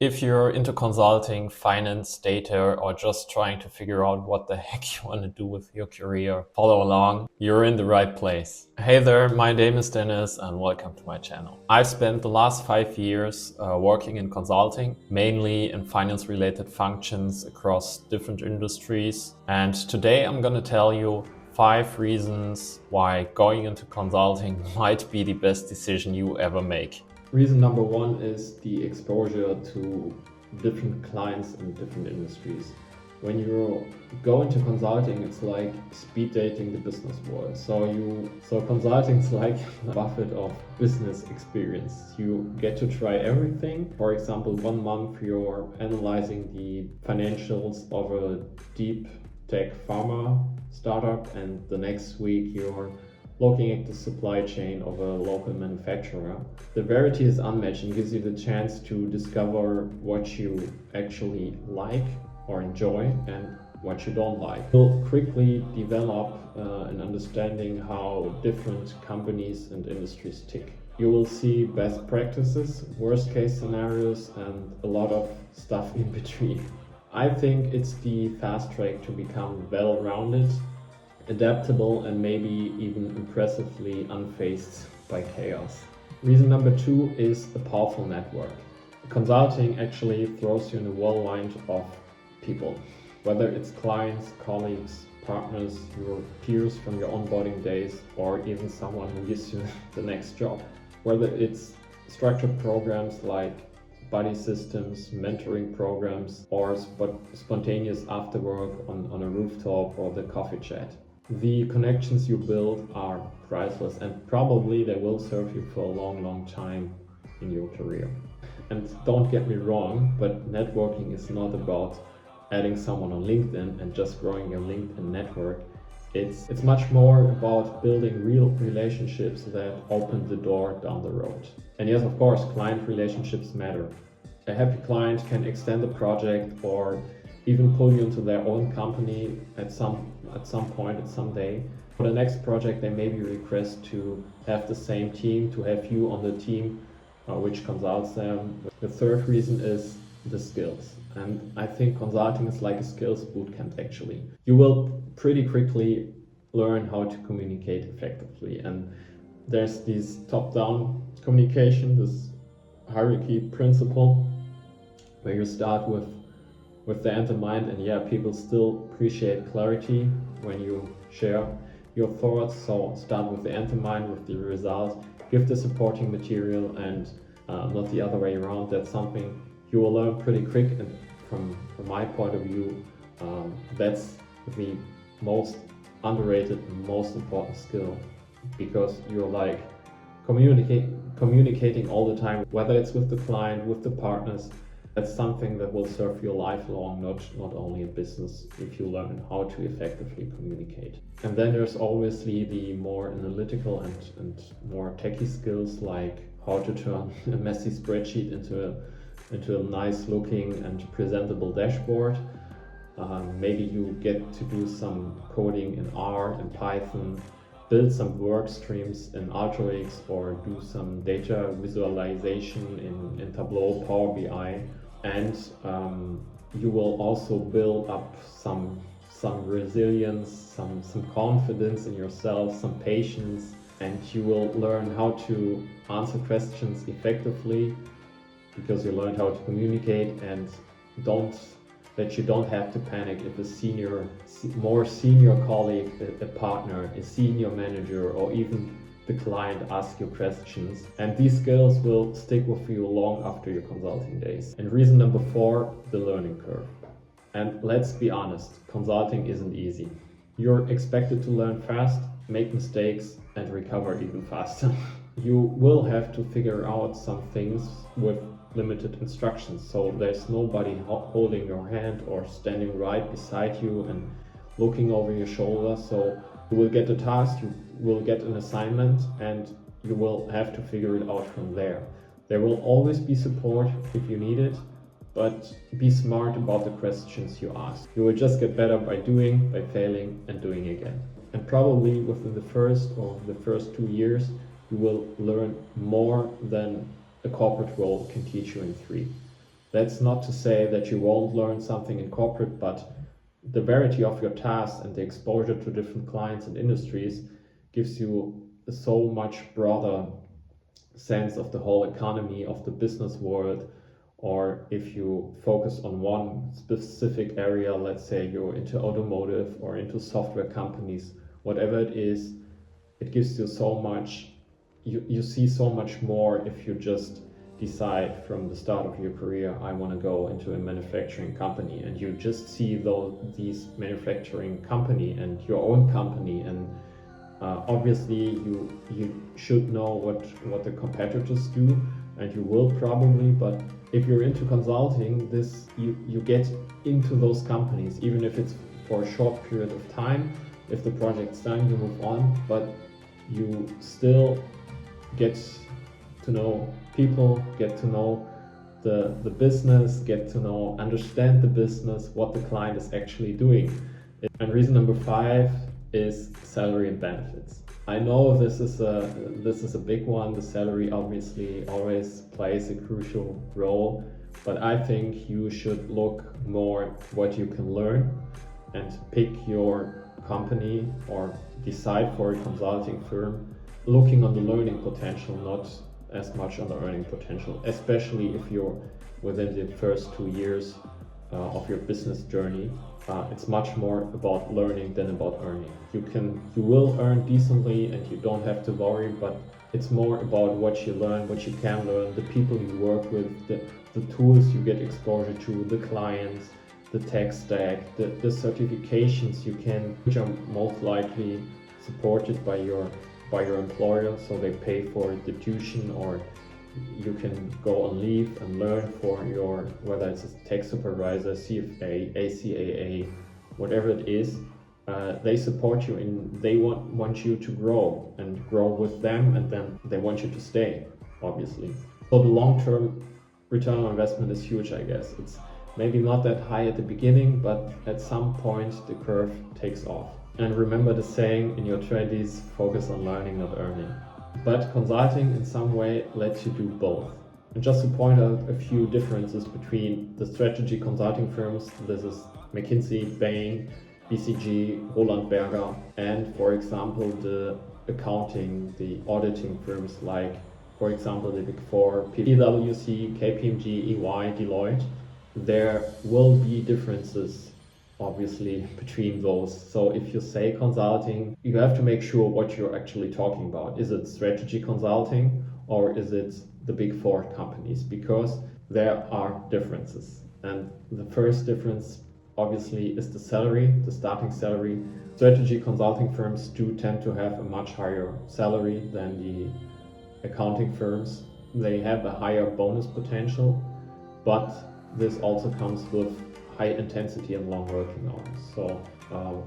If you're into consulting, finance, data, or just trying to figure out what the heck you want to do with your career, follow along. You're in the right place. Hey there, my name is Dennis and welcome to my channel. I've spent the last 5 years working in consulting, mainly in finance-related functions across different industries. And today I'm going to tell you 5 reasons why going into consulting might be the best decision you ever make. Reason number 1 is the exposure to different clients in different industries. When you go into consulting, it's like speed dating the business world. So consulting is like a buffet of business experience. You get to try everything. For example, 1 month you're analyzing the financials of a deep tech pharma startup, and the next week you're looking at the supply chain of a local manufacturer. The variety is unmatched and gives you the chance to discover what you actually like or enjoy and what you don't like. You'll quickly develop an understanding how different companies and industries tick. You will see best practices, worst case scenarios, and a lot of stuff in between. I think it's the fast track to become well-rounded, adaptable, and maybe even impressively unfazed by chaos. Reason number 2 is a powerful network. Consulting actually throws you in a whirlwind of people, whether it's clients, colleagues, partners, your peers from your onboarding days, or even someone who gives you the next job. Whether it's structured programs like buddy systems, mentoring programs, or spontaneous after work on a rooftop or the coffee chat. The connections you build are priceless, and probably they will serve you for a long time in your career. And don't get me wrong, but networking is not about adding someone on LinkedIn and just growing your LinkedIn network. It's much more about building real relationships that open the door down the road. And yes, of course, client relationships matter. A happy client can extend the project or even pull you into their own company at some point, at some day. For the next project, they maybe request to have the same team, to have you on the team, which consults them. The third reason is the skills. And I think consulting is like a skills bootcamp actually. You will pretty quickly learn how to communicate effectively. And there's this top-down communication, this hierarchy principle, where you start with the end in mind, and yeah, people still appreciate clarity when you share your thoughts. So start with the end in mind, with the result, give the supporting material, and not the other way around. That's something you will learn pretty quick, and from my point of view, that's the most underrated and most important skill, because you're like communicating all the time, whether it's with the client, with the partners. That's something that will serve you lifelong, not only in business, if you learn how to effectively communicate. And then there's obviously the more analytical and more techie skills, like how to turn a messy spreadsheet into a nice looking and presentable dashboard. Maybe you get to do some coding in R and Python, build some work streams in Alteryx, or do some data visualization in Tableau, Power BI. And you will also build up some resilience, some confidence in yourself, some patience, and you will learn how to answer questions effectively, because you learned how to communicate, and you don't have to panic if a more senior colleague, a partner, a senior manager, or even the client asks you questions. And these skills will stick with you long after your consulting days. And reason number 4, the learning curve. And let's be honest, consulting isn't easy. You're expected to learn fast, make mistakes, and recover even faster. You will have to figure out some things with limited instructions, so there's nobody holding your hand or standing right beside you and looking over your shoulder. So you will get a task, you will get an assignment, and you will have to figure it out from there. There will always be support if you need it, but be smart about the questions you ask. You will just get better by doing, by failing, and doing again. And probably within the first 2 years, you will learn more than a corporate role can teach you in 3. That's not to say that you won't learn something in corporate, but the variety of your tasks and the exposure to different clients and industries gives you a so much broader sense of the whole economy of the business world. Or if you focus on one specific area, let's say you're into automotive or into software companies, whatever it is, it gives you so much, you see so much more if you just decide from the start of your career, I want to go into a manufacturing company, and you just see these manufacturing company and your own company, and obviously you should know what the competitors do, and you will probably, but if you're into consulting, this you get into those companies, even if it's for a short period of time. If the project's done, you move on, but you still get to know people, get to know the business, get to know, understand the business, what the client is actually doing. And reason number 5 is salary and benefits. I know this is a big one. The salary obviously always plays a crucial role, but I think you should look more what you can learn and pick your company or decide for a consulting firm looking on the learning potential, not as much on the earning potential, especially if you're within the first 2 years of your business journey. It's much more about learning than about earning. You will earn decently and you don't have to worry, but it's more about what you learn, what you can learn, the people you work with, the tools you get exposure to, the clients, the tech stack, the certifications you can, which are most likely supported by your employer, so they pay for the tuition, or you can go on leave and learn for your, whether it's a tech supervisor, CFA, ACAA, whatever it is. They support you and they want you to grow and grow with them, and then they want you to stay, obviously. So the long-term return on investment is huge, I guess. It's maybe not that high at the beginning, but at some point the curve takes off. And remember the saying, in your 20s, focus on learning, not earning. But consulting in some way lets you do both. And just to point out a few differences between the strategy consulting firms, this is McKinsey, Bain, BCG, Roland Berger, and for example the accounting, the auditing firms like, for example, the Big Four, PwC, KPMG, EY, Deloitte. There will be differences obviously between those. So if you say consulting, you have to make sure what you're actually talking about. Is it strategy consulting or is it the Big Four companies? Because there are differences. And the first difference obviously is the salary, the starting salary. Strategy consulting firms do tend to have a much higher salary than the accounting firms. They have a higher bonus potential, but this also comes with high intensity and long working hours. So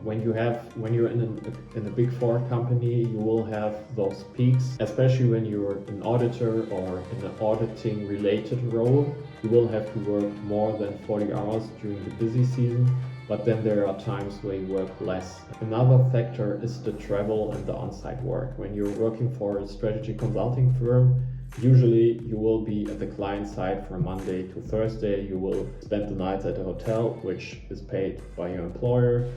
when you're in a Big Four company, you will have those peaks, especially when you're an auditor or in an auditing related role. You will have to work more than 40 hours during the busy season, but then there are times where you work less. Another factor is the travel and the on-site work. When you're working for a strategy consulting firm, usually you will be at the client side from Monday to Thursday. You will spend the nights at a hotel, which is paid by your employer.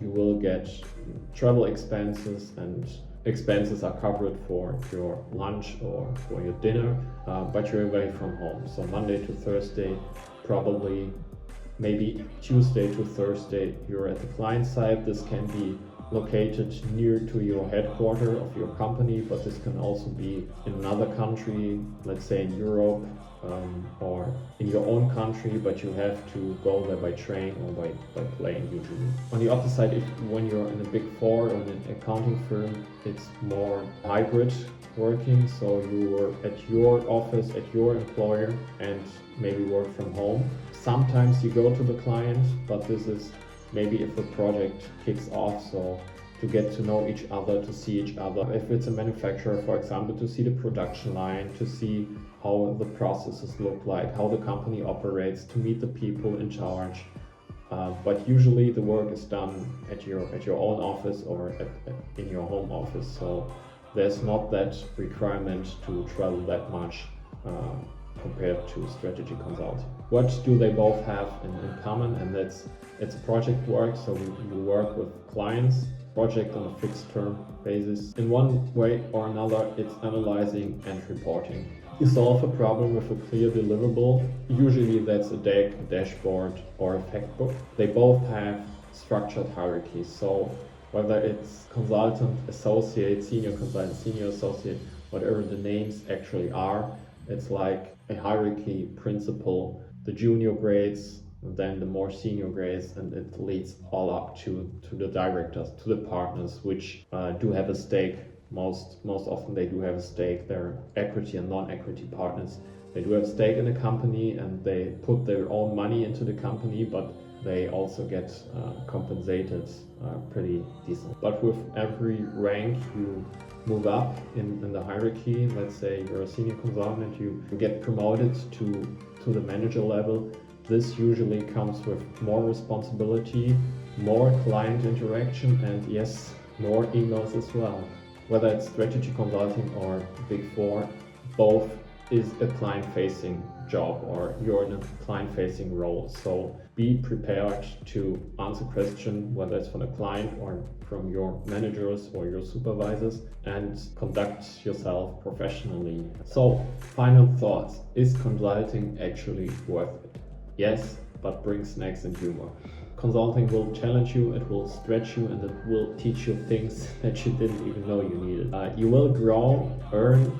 You will get travel expenses, and expenses are covered for your lunch or for your dinner, but you're away from home. So Monday to Thursday, probably maybe Tuesday to Thursday, you're at the client side. This can be located near to your headquarters of your company, but this can also be in another country, let's say in Europe, or in your own country, but you have to go there by train or by plane usually. On the other side, when you're in a Big Four or an accounting firm, it's more hybrid working, so you're at your office, at your employer, and maybe work from home. Sometimes you go to the client, but this is maybe if the project kicks off, so to get to know each other, to see each other. If it's a manufacturer, for example, to see the production line, to see how the processes look like, how the company operates, to meet the people in charge. But usually the work is done at your own office or in your home office, so there's not that requirement to travel that much compared to strategy consulting. what do they both have in common? And it's project work, so we work with clients, project on a fixed term basis. In one way or another, it's analyzing and reporting. You solve a problem with a clear deliverable. Usually that's a deck, a dashboard, or a fact book. They both have structured hierarchies. So whether it's consultant, associate, senior consultant, senior associate, whatever the names actually are, it's like a hierarchy principle. The junior grades, then the more senior grades, and it leads all up to the directors, to the partners, which do have a stake. Most often they do have a stake. They're equity and non-equity partners. They do have a stake in the company and they put their own money into the company, but they also get compensated pretty decent. But with every rank you move up in the hierarchy, let's say you're a senior consultant, you get promoted to the manager level. This usually comes with more responsibility, more client interaction, and yes, more emails as well. Whether it's strategy consulting or Big Four, both is a client-facing job, or you're in a client-facing role. So be prepared to answer questions, whether it's from the client or from your managers or your supervisors, and conduct yourself professionally. So, final thoughts. Is consulting actually worth it? Yes, but bring snacks and humor. Consulting will challenge you, it will stretch you, and it will teach you things that you didn't even know you needed. You will grow, earn,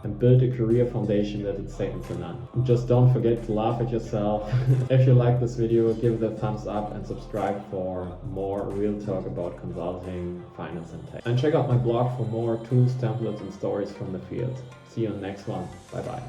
and build a career foundation that is second to none. Just don't forget to laugh at yourself. If you like this video, give it a thumbs up and subscribe for more real talk about consulting, finance, and tech. And check out my blog for more tools, templates, and stories from the field. See you on the next one. Bye bye.